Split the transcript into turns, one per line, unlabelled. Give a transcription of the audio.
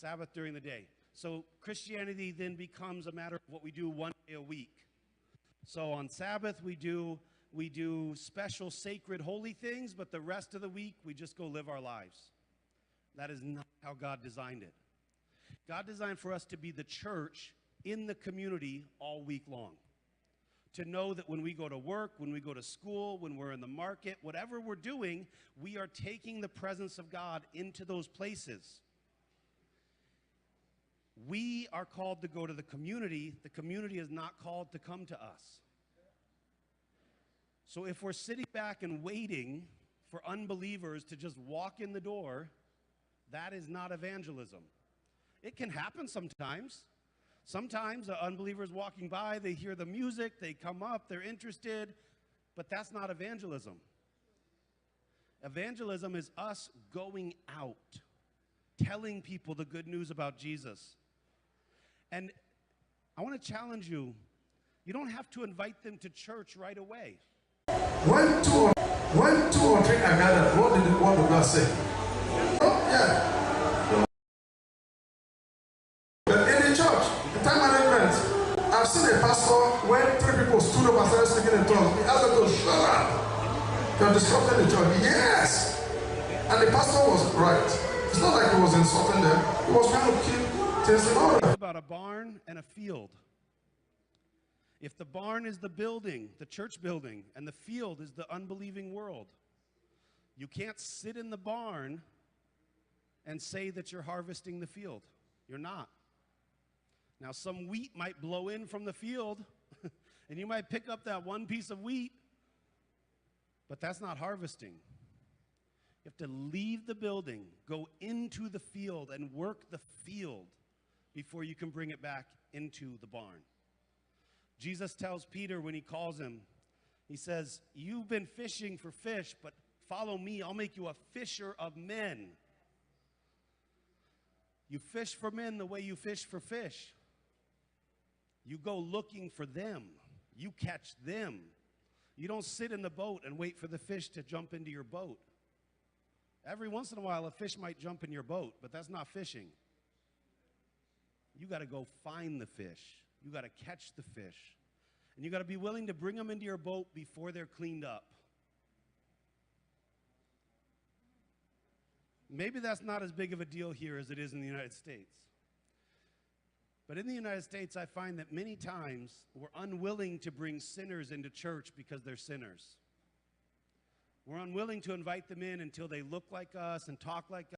Sabbath during the day. So Christianity then becomes a matter of what we do one day a week. So on Sabbath, we do special, sacred, holy things, but the rest of the week, we just go live our lives. That is not how God designed it. God designed for us to be the church in the community all week long. To know that when we go to work, when we go to school, when we're in the market, whatever we're doing, we are taking the presence of God into those places. We are called to go to the community. The community is not called to come to us. So if we're sitting back and waiting for unbelievers to just walk in the door, that is not evangelism. It can happen sometimes. Sometimes an unbeliever is walking by, they hear the music, they come up, they're interested, but that's not evangelism. Evangelism is us going out, telling people the good news about Jesus. And I want to challenge you, you don't have to invite them to church right away.
When two or three are gathered, what did God say? Oh, yeah. But in the church, the time management, I've seen a pastor when three people stood up and started speaking in tongues. He asked them to shut up. They're disrupting the church. Yes. And the pastor was right. It's not like he was insulting them. He was trying to keep things in order.
It's about a barn and a field. If the barn is the building, the church building, and the field is the unbelieving world, you can't sit in the barn and say that you're harvesting the field. You're not. Now, some wheat might blow in from the field, and you might pick up that one piece of wheat, but that's not harvesting. You have to leave the building, go into the field, and work the field before you can bring it back into the barn. Jesus tells Peter when he calls him, he says, you've been fishing for fish, but follow me, I'll make you a fisher of men. You fish for men the way you fish for fish. You go looking for them. You catch them. You don't sit in the boat and wait for the fish to jump into your boat. Every once in a while, a fish might jump in your boat, but that's not fishing. You got to go find the fish. You got to catch the fish. And you got to be willing to bring them into your boat before they're cleaned up. Maybe that's not as big of a deal here as it is in the United States. But in the United States, I find that many times we're unwilling to bring sinners into church because they're sinners. We're unwilling to invite them in until they look like us and talk like us.